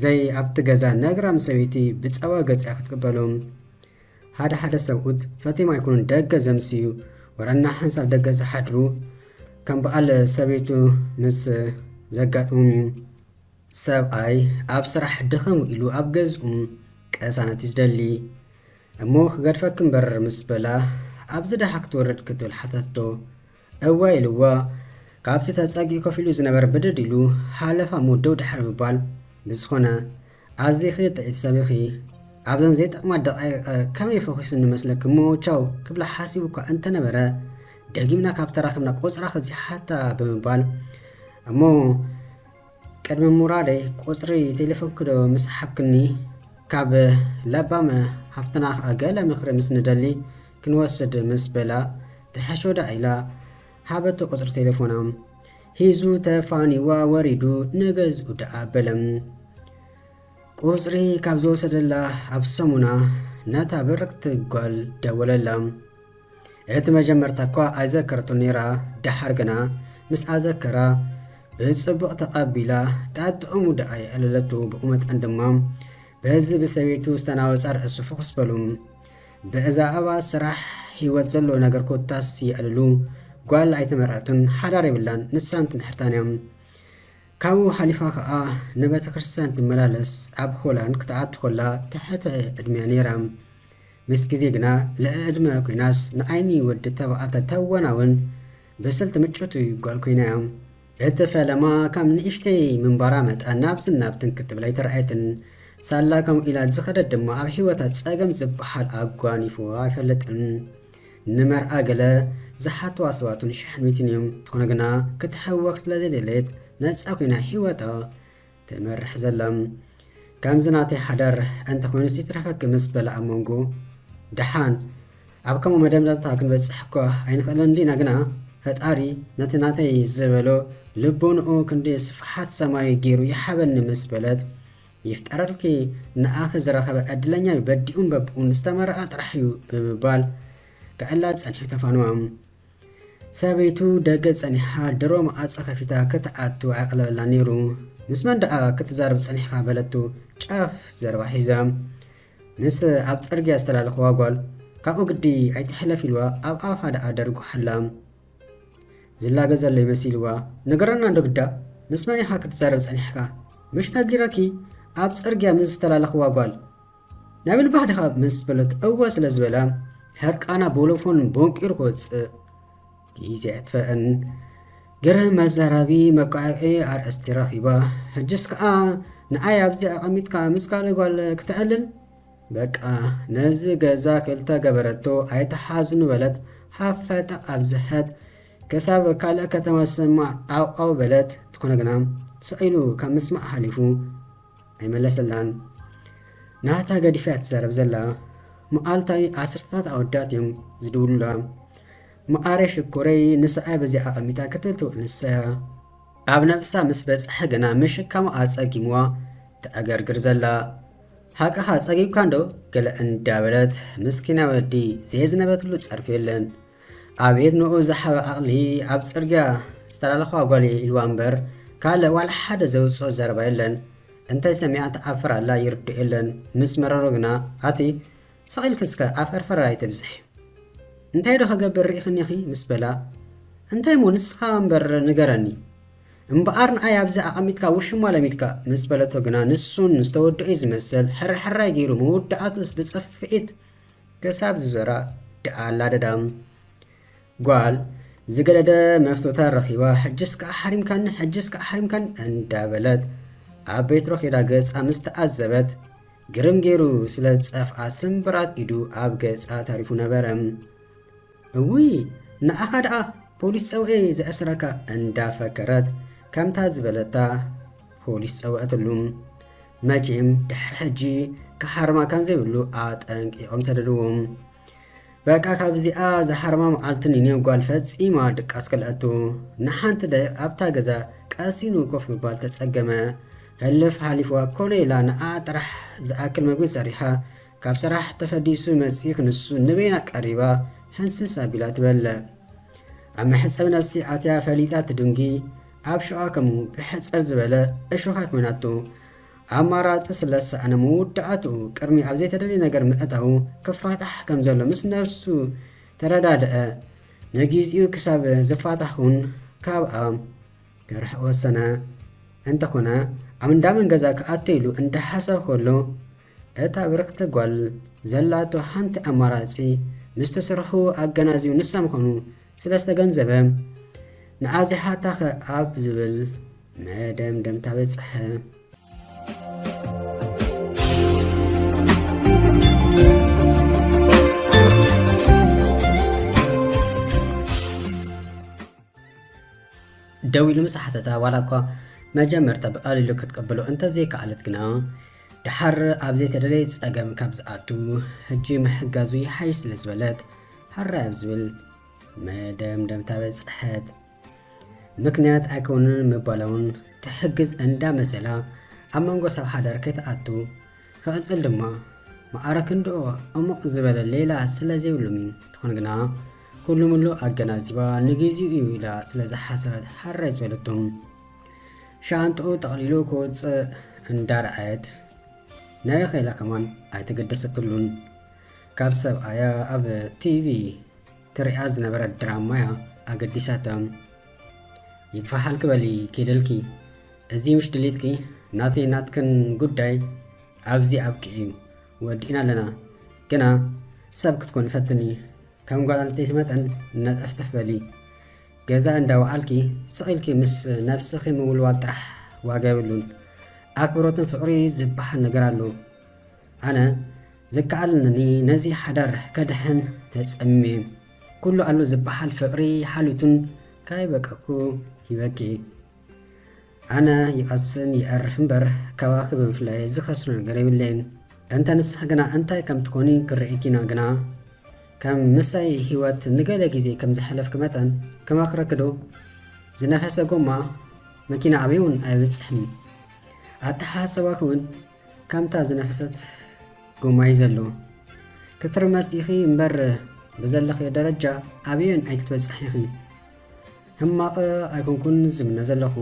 ዘይ ኣብቲ ገዛ ነግራም ሰበይቲ ብፀባ ገፂያ ክትቅበሎም ሓደ ሓደ ሰብኡት ፈቲማ ኣይኮኑን ደገ ዘምስዩ ወረና ሓንሳብ ደገ ዝሓድሩ ከም በዓል ሰበይቱ ምስ ዘጋጥሞም እዩ ሰብኣይ ኣብ ስራሕ ድኸሙ ኢሉ ኣብ ገዝኡ ቀሳነት ይዝደሊ እሞ ክገድፈክ እምበር ምስ በላ ኣብዚ ደሓ ክትወርድ ክትብል ሓተትዶ እዋ ኢልዋ ካብቲ ተጸጊ ኮፍ ኢሉ ዝነበረ ብድድ ኢሉ ሓለፋ ምውደው ድሕሪ ምባል ብዝኾነ ኣዝኺ ጥዒት ሰብኺ ኣብዘን ዘይጠቕማ ደቓይቀ ከመይ ፈኺሱ እንመስለክ እሞ ቻው ክብላ ሓሲቡ እኳ እንተነበረ ደጊምና ካብ ተራኽብና ቁፅራ ኸዚ ሓታ ብምባል እሞ ቅድሚ ሙራደይ ቁፅሪ ቴሌፎን ክዶ ምስ ሓብክኒ ካብ ለባመ ሃፍትና ገለ ምኽሪ ምስ ንደሊ ክንወስድ ምስ በላ ትሐሾዳ ኢላ ሃበቶ ቁፅሪ ቴሌፎና ሂዙ ተፋኒዋ ወሪዱ ንገዝኡ ደኣ በለም ቁፅሪ ካብ ዝወሰደላ ኣብ ሰሙና ነታ ብርክቲ ጓል ደወለላ እቲ መጀመርታ እኳ ኣዘከረቶ ነይራ ድሓር ግና ምስ ኣዘከራ ብፅቡቕ ተቐቢላ ጣጥዑሙ ደኣ የዕለለቱ ብቁመተን ድማ በዚ ብሰበይቱ ዝተናወፀ ርእሱ ፍኹስ በሉ ብዛዕባ ስራሕ ሂወት ዘለዎ ነገር ኮታስ ይዕልሉ ጓል ኣይተመርዐትን ሓዳር የብላን ንሳን ትምሕርታን እዮም ካብኡ ሓሊፋ ከዓ ንቤተ ክርስቲያን ትመላለስ ኣብ ሆላንድ ክትኣቱ ኮላ ትሕተ ዕድሜያ ነይራ ምስ ግዜ ግና ልዕሊ ዕድመ ኮይናስ ንዓይኒ ወዲ ተባዕተ ተወናውን ብስልቲ ምቾቱ ጓል ኮይና እያ እቲ ፈለማ ካብ ንእሽተይ ምንባራ መጣ ናብዝን ናብትን ክትብል ኣይተረኣየትን ሳላ ከምኡ ኢላ ዝኸደት ድማ ኣብ ሂወታት ፀገም ዝበሃል ኣጓኒፍዋ ኣይፈለጥን ንመርኣ ገለ ዝሓትዋ ሰባቱን ሽሕሚትን እዮም ትኾነ ግና ክትሕወኽ ስለ ዘደለየት ነፃ ኮይና ሂወታ ትመርሕ ዘላ ከምዚ ናተይ ሓዳር እንተኮይኑስ ይትረፈክ ምስ በላ ኣብ መንጎ ድሓን ኣብ ከምኡ መደምደምታ ክንበፅሕ እኳ ኣይንኽእለን እንዲና ግና ፈጣሪ ነቲ ናተይ ዝበሎ ልቦንኡ ክንዲ ስፍሓት ሰማይ ገይሩ ይሓበኒ ምስ በለት ይፍጠረልኪ ንኣኺ ዝረኸበ ዕድለኛ በዲኡን በብኡን ዝተመርኣ ጥራሕ እዩ ብምባል ክዕላት ፀኒሑ ተፋንዋ ሰበይቱ ደገ ፀኒሓ ድሮ መዓፀ ከፊታ ክትዓቱ ኣቕለበላ ነይሩ ምስ መን ደኣ ክትዛረብ ፀኒሕካ በለቱ ጫፍ ዘረባ ሒዛ ምስ ኣብ ፅርግያ ዝተላለኽዋ ጓል ካብኡ ግዲ ኣይትሕለፍ ኢልዋ ኣብ ኣፍሓ ደኣ ደርጉሓላ ዝላገ ዘሎ ይመሲልዋ ነገረና እንዶ ግዳ ምስ መን ኢኻ ክትዛረብ ፀኒሕካ ምሽ ነጊረኪ ኣብ ፅርግያ ምስ ዝተላለኽዋ ጓል ናብ ልባህ ዲኻ ምስ በለት እወ ስለ ዝበላ ሕርቃና ቦሎፎን ቦንቂሩ ክወፅእ ግዜ ኣትፈአን ገረ መዛራቢ መቋዕቂ ኣርእስቲ ረኺባ ሕጅስ ከዓ ንኣይ ኣብዚ ኣቐሚጥካ ምስ ካልእ ጓል ክትዕልል በቃ ነዚ ገዛ ክልተ ገበረቶ ኣይተሓዝኑ በለት ሓፈጠ ኣብዝሐት ክሳብ ካልእ ከተማ ዝስማዕ ኣውኣው በለት ትኾነ ግና ስኢሉ ካብ ምስማዕ ሓሊፉ ኣይመለሰላን ናታ ገዲፋ ትዛረብ ዘላ መዓልታዊ ዓሰርታት ኣወዳት እዮም ዝድውሉላ መዓረ ሽኮረይ ንስኣይ በዚኣ ኣቐሚጣ ክትብል ትውዕል ንሰያ ኣብ ነብሳ ምስ በፅሐ ግና ምሽካማ ኣፀጊምዋ ተኣገርግር ዘላ ሓቅኻ ፀጊብካ እንዶ ገለ እንዳበለት ምስኪና ወዲ ዘየዝነበትሉ ፀርፊ የለን ኣብ ኤድንኡ ዝሓበ ዓቕሊ ኣብ ፅርግያ ዝተላለኽዋ ጓል ኢልዋ እምበር ካልእ ዋላ ሓደ ዘውፅኦ ዘረባ የለን እንታይ ሰሚዓ ተዓፍር ኣላ ይርድእ የለን ምስ መረሮ ግና ኣቲ ሰቒልክስከ ኣፈርፈር ኣይትብዝሕ እንታይ ዶ ከገብር ርኢኽኒ ኺ ምስ በላ እንታይ ሞ ንስኻ እምበር ንገረኒ እምበኣር ንኣይ ኣብዚ ኣቐሚጥካ ውሽሟ ለሚድካ ምስ በለቶ ግና ንሱን ዝተወድኦ ዝመስል ሕርሕራይ ገይሩ መወዳእቱስ ብፅፍኢት ክሳብ ዝዞራ ደኣ ኣላ ደዳም ጓል ዝገለደ መፍቶታ ረኺባ ሕጅስ ከዓ ሓሪምካን እንዳበለት ኣብ ቤት ሮኺዳ ገፃ ምስ ተኣዘበት ግርም ገይሩ ስለ ዝፀፍኣ ስምብራት ኢዱ ኣብ ገፃ ተሪፉ ነበረ እውይ ንኣኻ ደኣ ፖሊስ ፀውዒ ዘእስረካ እንዳፈከረት ከምታ ዝበለታ ፖሊስ ፀውዐትሉ መጪም ድሕሪ ሕጂ ክሓርማ ከም ዘይብሉ ኣጠንቂቖም ሰደድዎም በቃ ካብዚኣ ዝሓርማ መዓልትን ይኔ ጓል ፈፂማ ድቃስ ከልአቱ ንሓንቲ ደቂቕ ኣብታ ገዛ ቀሲኑ ኮፍ ምባል ተፀገመ ህልፍ ሓሊፍዋ ኮነኢላ ንኣ ጥራሕ ዝኣክል ምግቢ ሰሪሓ ካብ ስራሕ ተፈዲሱ መፂኡ ክንሱ ንበይና ቀሪባ ሕንስስ ኣቢላ ትበልዕ ኣብ መሕፀብ ነብሲ ኣትያ ፈሊጣ ትድንጊ ኣብ ሸዋ ከምኡ ብሕፀር ዝበለ እሾኻ ኮይናቱ ኣማራፂ ስለሰኣነ መውዳእትኡ ቅድሚ ኣብ ዘይተደልየ ነገር ምእታው ክፋታሕ ከም ዘሎ ምስ ነብሱ ተረዳድአ ነጊዜኡ ክሳብ ዝፋታሑን ካብኣ ክርሕቕ ወሰነ እንተኾነ ኣብ እንዳመን ገዛ ክኣቶ ኢሉ እንዳሓሰብ ከሎ እታ ብርክቲ ጓል ዘላቶ ሓንቲ ኣማራጺ ምስ ተሰርሑ ኣገናዚዩ ንሳምኾኑ ስለስተገንዘበ ንኣዚሓታኸ ኣብ ዝብል መደምደምታ በጽሐ። ደው ኢሉ ምስ ሓተታ ዋላ እኳ መጀመርታ ብቐሊሉ ክትቀበሎ እንተዘይከኣለት ግና ድሓር ኣብ ዘይተደለየ ጸገም ካብ ዝኣቱ ሕጂ ምሕጋዙ ይሓይሽ ስለ ዝበለት ሃራይ ኣብ ዝብል መደምደምታ በጽሐት። ምክንያት ኣይኮኑን ምባለውን ትሕግዝ እንዳመሰላ ኣብ መንጎ ሰብ ሓዳር ከይተኣቱ ክቕጽል ድማ ማዕረክንዶ እሙቕ ዝበለ ሌላ ስለ ዘይብሉሚ ትኾን ግና ኩሉ ሙሉ ኣገናዚባ ንግዚኡ እዩ ኢላ ስለ ዝሓሰበት ሓራይ ዝበለቶም ሻንጥኡ ጠቕሊሉ ክወፅእ እንዳረኣየት ናይ ኸይላ ከማን ኣይተገደሰትሉን። ካብ ሰብኣያ ኣብ ቲቪ ትሪኣ ዝነበረት ድራማያ ኣገዲሳታ ይግፋሓል ክበሊ ከይደልኪ እዚ ምሽ ድሌትኪ ናተይ ናትክን ጉዳይ ኣብዚ ኣብቂ እዩ ወዲእና ኣለና ግና ሰብ ክትኮን ይፈትኒ ከም ጓል ኣንስተይቲ መጠን ነጠፍተፍ በሊ ገዛ እንዳወዓልኪ ስቒልኪ ምስ ነብስኺ ምውልዋል ጥራሕ ዋጋ የብሉን። ኣክብሮትን ፍቕሪ ዝበሃል ነገር ኣሎ። ኣነ ዝከኣልኒ ነዚ ሓዳር ከድሕን ተጸሜ ኩሉ ኣሎ ዝበሃል ፍቕሪ ሓሊቱን ካይበቀኩ ይበቂ። ኣነ ይቐስን ይዕርፍ እምበር ከባኺ ብምፍላይ ዝኸስሮ ነገር የብለይን። እንተ ንስሕ ግና እንታይ ከም ትኮኒ ክርኢኪና ግና ከም ምሳይ ህይወት ንገለ ጊዜ ከም ዝሕለፍክ መጠን ከማኽረክዶ ዝነፈሰ ጎማ መኪና ኣበይውን ኣይበጽሕኒ። ኣተሓሳባኺ እውን ከምታ ዝነፈሰት ጎማ እዩ ዘሎ ክትርመስ ኢኺ እምበር ብዘለኽዮ ደረጃ ኣበይን ኣይክትበጽሕ ኢኺ። ሕማቕ ኣይኮንኩን ዝምነ ዘለኹ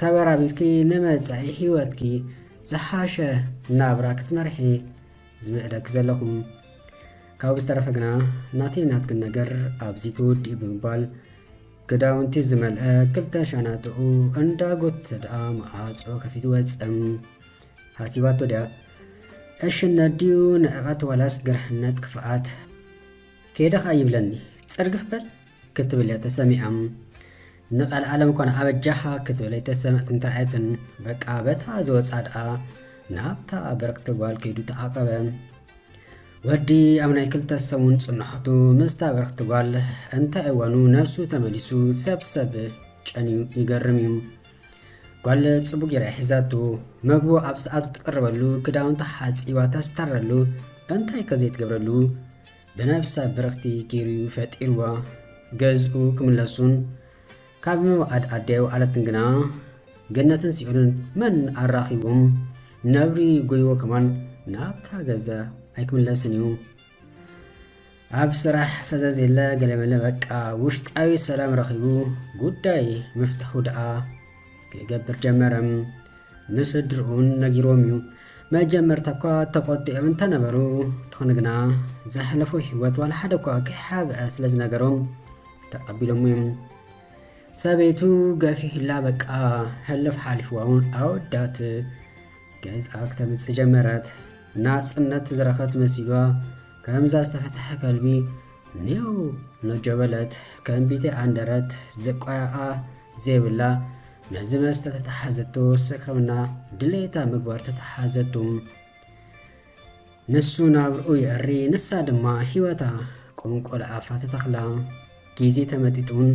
ተበራቢርኪ ንመጻኢ ህይወትኪ ዝሓሸ ናብራ ክትመርሒ ዝምዕደክ ዘለኹም። ካብ ዝተረፈ ግና ናተይ ናትክን ነገር ኣብዚ ትውድእ ብምባል ክዳውንቲ ዝመልአ ክልተ ሻናጥኡ እንዳጎተ ደኣ መዓጾ ከፊቱ ወፅም ሓሲባቶ ድያ እሽነድዩ ንዕቐት ዋላስ ግርሕነት ክፍኣት ከይደኻ ይብለኒ ጽርግፍ በል ክትብል እያ ተሰሚዓም ንቓል ዓለም ኮነ ኣበጃኻ ክትብል ኣይተሰምዕት እንተርኣየትን በቃ በታ ዝወፃ ደኣ ናብታ በረክቲ ጓል ከይዱ ተዓቐበ። ወዲ ኣብ ናይ ክልተ ሰሙን ጽንሖቱ ምስታ በረክቲ ጓል እንታይ እዋኑ ነብሱ ተመሊሱ ሰብሰብ ጨንዩ ይገርም እዩ። ጓል ጽቡቕ ጌራ ሒዛቱ መግቦ ኣብ ሰዓቱ ትቐርበሉ ክዳውንታ ሓፂባ ተስታረሉ እንታይ ከዘይትገብረሉ ብነብሳ በረክቲ ገይሩ ፈጢርዋ ገዝኡ ክምለሱን ካብ ምውዓድ ኣደዩ ኣለትን ግና ገነትን ሲኦልን መን ኣራኺቦም ነብሪ ጎይዎ ከማን ናብታ ገዛ ኣይክምለስን እዩ። ኣብ ስራሕ ፈዘዝ የለ ገለመለ በቃ ውሽጣዊ ሰላም ረኺቡ ጉዳይ ምፍትሑ ደኣ ክገብር ጀመረም። ንስድርኡን ነጊሮም እዩ መጀመርታ እኳ ተቆጢዖም እንተነበሩ ትኾነ ግና ዘሕለፎ ህይወት ዋላ ሓደ እኳ ክሓብአ ስለ ዝነገሮም ተቐቢሎም እዮም። ሰበይቱ ገፊሕላ በቃ ሕልፍ ሓሊፍዋ እውን ኣወዳት ገዝኣ ክተምፅእ ጀመረት። ናጽነት ዝረኸት መሲሏ ከምዛ ዝተፈተሐ ከልቢ ኔው ነጀበለት ከንቢቴ ኣንደረት ዘቋያኣ ዘይብላ ነዚ መስተ ተተሓዘቶ ሰክረምና ድሌታ ምግባር ተተሓዘቱ ንሱ ናብርኡ የዕሪ ንሳ ድማ ህይወታ ቁንቆል ኣፋ ተተኽላ ጊዜ ተመጢጡን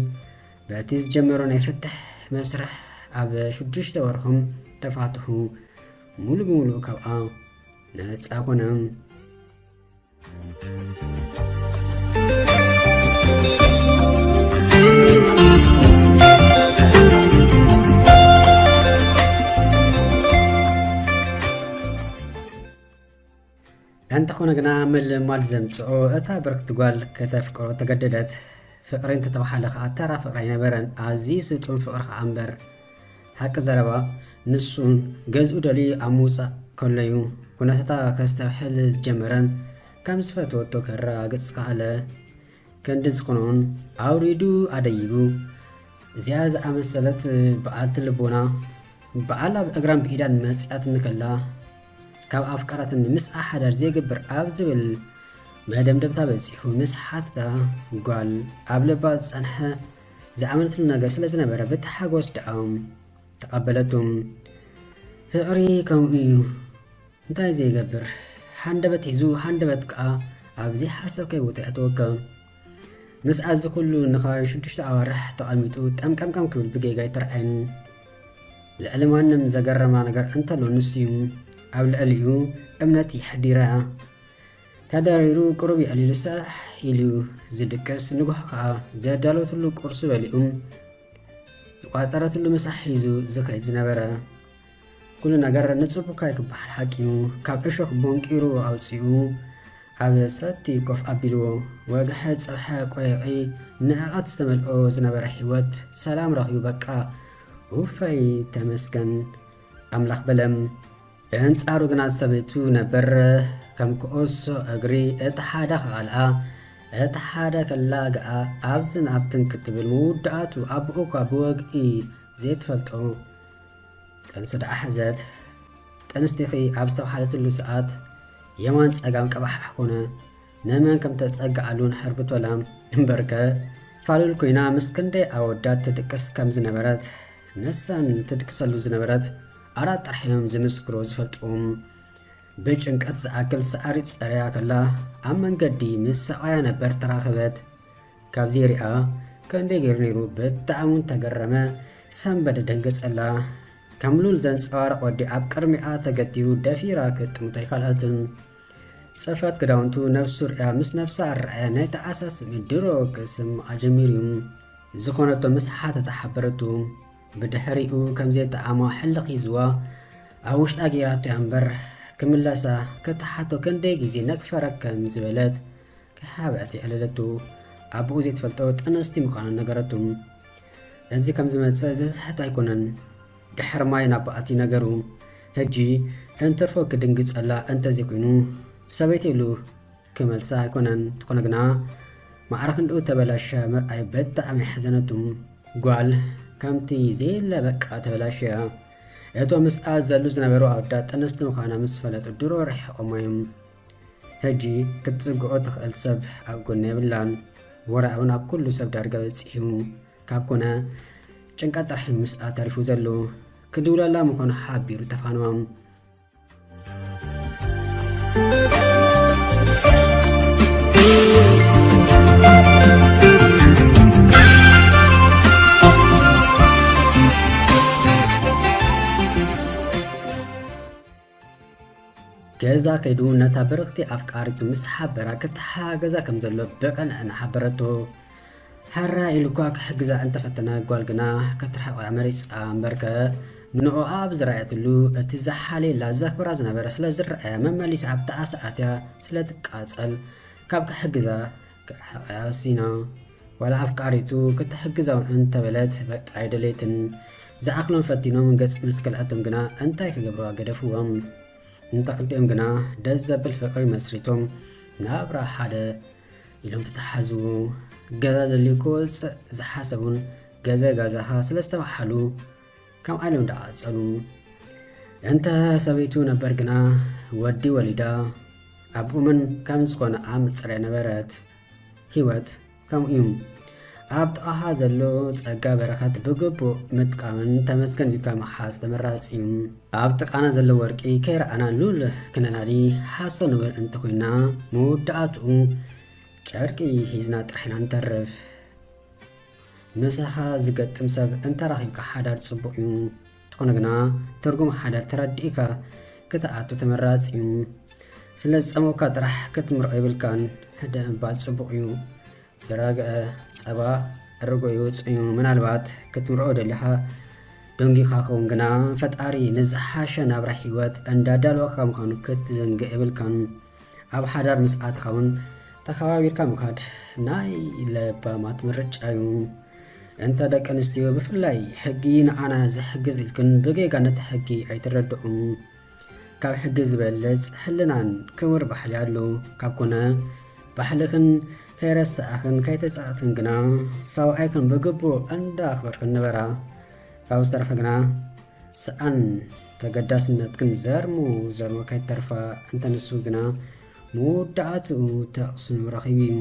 በቲ ዝጀመሮ ናይ ፍትሕ መስርሕ ኣብ 6 ወርሖም ተፋትሑ ሙሉ ብሙሉ ካብኣ ነፃ ኮነ። እንተኾነ ግና ምልማል ዘምጽኦ እታ በረክቲ ጓል ከተፍቅሮ ተገደደት። ፍቅሪ እንተተባሃለ ከዓ ተራ ፍቅሪ ኣይነበረን ኣዝዩ ስጡን ፍቅሪ ከዓ እምበር ሓቂ ዘረባ ንሱን ገዝኡ ደልዩ ኣብ ምውፃእ ከለዩ ኩነታታ ከስተብሕል ዝጀመረን ከም ዝፈትወቶ ከረጋግጽ ካኣለ ክንዲ ዝኾነውን ኣውሪዱ ኣደይቡ እዚኣ ዝኣመሰለት በዓልቲ ልቦና በዓል ኣብ እግራን ብኢዳን መፅያት ንከላ ካብ ኣፍቃራትን ምስ ኣሓዳር ዘይግብር ኣብ ዝብል መደምደምታ በፂሑ ምስ ሓትታ ጓል ኣብ ልባ ዝጸንሐ ዝኣመነትሉ ነገር ስለ ዝነበረ ብተሓጎስ ደኣም ተቐበለቱም። ፍቕሪ ከምኡ እዩ እንታይ ዘይገብር ሓንደበት ሒዙ ሓንደበት ከዓ ኣብዚ ሓሳብ ከይቦታ እተወከ ምስ ኣዚ ኩሉ ንኸባቢ 6 ኣዋርሕ ተቐሚጡ ጠምቀምቀም ክብል ብጌጋ ይተረኣይን ልዕሊ ማንም ዘገረማ ነገር እንተሎ ንስዩ ኣብ ልዕሊኡ እምነት ይሕዲራ ተዳሪሩ ቅሩብ ይዕሊሉ ሰራሕ ኢሉ ዝድቅስ ንጉሕ ከዓ ዘዳለወትሉ ቁርሱ በሊኡ ዝቋፀረትሉ ምሳሕ ሒዙ ዝከይድ ዝነበረ ኩሉ ነገር ንፅቡካ ይክበሃል ሓቂሙ ካብ እሾክ ቦንቂሩ ኣውፂኡ ኣብ ሰቲ ኮፍ ኣቢልዎ ወግሐ ፀብሐ ቆይቂ ንዕቐት ዝተመልኦ ዝነበረ ህይወት ሰላም ረኺቡ በቃ ውፈይ ተመስገን ኣምላኽ በለም። ብአንጻሩ ግና ሰበይቱ ነበር ከም ክኦሶ እግሪ እቲ ሓደ ከቓልኣ እቲ ሓደ ከላ ገኣ ኣብዝን ኣብትን ክትብል መውዳእቱ ኣብኡ እኳ ብወግኢ ዘይትፈልጦ ጥንሲ ደኣ ሕዘት ጥንስቲኺ ኣብ ዝተባሃለትሉ ሰዓት የማን ፀጋም ቀባሕ ኮነ ነመን ከም ተፀግዓሉን ሕርብቶላ እምበርከ ፋሉል ኮይና ምስ ክንደይ ኣወዳት ትድቅስ ከም ዝነበረት ነሳን ትድቅሰሉ ዝነበረት ኣራት ጥርሕዮም ዝምስክሮ ዝፈልጥዎም ብጭንቀት ዝኣክል ሰዓሪት ፀረያ ከላ ኣብ መንገዲ ምስ ሰቃያ ነበር ተራኸበት ካብዚ ሪኣ ክንደይ ገይሩ ነይሩ ብጣዕሙን ተገረመ ሰንበደ ደንገጸላ ከምሉል ዘንፀባረቕ ወዲ ኣብ ቅድሚኣ ተገቲሩ ደፊራ ክትጥምቶ ይካልኣትን ጽፈት ክዳውንቱ ነፍሱ ርያ ምስ ነፍሳ ኣረኣያ ናይ ተኣሳስሚ ድሮ ክስምዓ ጀሚሩ ዝኾነቶ ምስ ሓተታ ሓበረቱ ብድሕሪኡ ከምዘይተኣማ ሕልኽ ሒዝዋ ኣብ ውሽጣ ጌራቶ እምበር ክምለሳ ከተሓቶ ክንደይ ግዜ ነክፈረክ ከም ዝበለት ክሓብአት የዕለለቱ ኣብኡ ዘይትፈልጦ ጥንስቲ ምዃኑ ነገረቱ እዚ ከም ዝመፅእ ዝስሕት ኣይኮነን ድሕሪ ማይ ናብ በኣቲ ነገሩ ሕጂ እንትርፎ ክድንግጸላ እንተዚ ኮይኑ ሰበይቲ ኢሉ ክመልሳ ኣይኮነን ትኾነ ግና ማዕረኽ እንድኡ ተበላሸ ምርኣይ ብጣዕሚ ሕዘነቱ ጓል ከምቲ ዘየለ በቃ ተበላሸያ እቶም ምስኣ ዘሉ ዝነበሩ ኣወዳት ጥንስቲ ምዃና ምስ ፈለጡ ድሮ ርሒቖም እዮም ሕጂ ክትፅግዖ ትኽእል ሰብ ኣብ ጎኒ የብላን ወራእ እውን ኣብ ኩሉ ሰብ ዳርጋ በፂሑ ካብ ኮነ ጭንቀት ጥራሕ ምስኣ ተሪፉ ዘሎ ክድውለላ ምዃኑ ሓቢሩ ተፋንዋም ገዛ ከይዱ ነታ በረኽቲ ኣፍቃሪቱ ምስ ሓበራ ክትሓገዛ ከም ዘሎ በቀልዕና ሓበረቶ ሓራ ኢሉኳ ክሕግዛ እንተፈተነ ጓል ግና ክትርሕቆ መሪፃ እምበርከ ንኦ ኣብ ዝረኣየትሉ እቲ ዝሓሌላ ዘኽብራ ዝነበረ ስለ ዝረኣያ መመሊስ ኣብ ተኣሰኣትያ ስለ ትቃፀል ካብ ክሕግዛ ክርሕቆያ ወሲና ዋላ ኣፍቃሪቱ ክትሕግዛውን እንተበለት በቃ ኣይደለይትን ዝኣክሎም ፈቲኖም ገጽ ምስ ክልአቶም ግና እንታይ ክገብርዋ ገደፍዎም እንተክልቲኦም ግና ደስ ዘብል ፍቅሪ መስሪቶም ናብራ ሓደ ኢሎም ተተሓዙ ገዛ ዘልዩ ክወፅእ ዝሓሰቡን ገዛ ጋዛኻ ስለዝተባሓሉ ከም ኣሎም ዳዓፀሉ እንተ ሰበይቱ ነበር ግና ወዲ ወሊዳ ኣብኡ ምን ከም ዝኾነ ኣብ ምፅርያ ነበረት ህይወት ከምኡ እዩ ኣብ ጥቓኻ ዘሎ ፀጋ በረኸት ብግቡእ ምጥቃምን ተመስገን ኢልካ መሓዝ ተመራፂ እዩ ኣብ ጥቃና ዘሎ ወርቂ ከይረኣና ሉል ክነናዲ ሓሶ ንብል እንተኮይና መወዳእትኡ ጨርቂ ሒዝና ጥራሕና ንተርፍ ምሳኻ ዝገጥም ሰብ እንተራኺብካ ሓዳር ጽቡቕ እዩ ትኾነ ግና ትርጉም ሓዳር ተረዲእካ ክትኣቱ ተመራፂ እዩ ስለ ዝፀመውካ ጥራሕ ክትምርኦ ይብልካን ሕደ እምባል ጽቡቕ እዩ ዝረግአ ፀባ ርጎዩ ጽዩ ምናልባት ክትምርኦ ደሊኻ ደንጊኻ ኸውን ግና ፈጣሪ ንዝሓሸ ናብራ ህይወት እንዳዳልወካ ምዃኑ ክትዘንግእ ይብልካን ኣብ ሓዳር ምስኣትኻ እውን ተኸባቢርካ ምኻድ ናይ ለባማት ምርጫ እዩ እንተ ደቂ ኣንስትዮ ብፍላይ ሕጊ ንኣና ዝሕግዝ ኢልክን ብጌጋ ነቲ ሕጊ ኣይትረድኡን ካብ ሕጊ ዝበለፅ ሕልናን ክቡር ባህሊ ኣሎ ካብ ኮነ ባህልኽን ከይረስኣኽን ከይተፃእትክን ግና ሰብኣይክን ብግቡእ እንዳኽበርክን ነበራ ካብ ዝተረፈ ግና ሰኣን ተገዳስነት ግን ዘርሙ ከይተርፋ እንተንሱ ግና መወዳእትኡ ተቕስኑ ረኺቡ እዩ።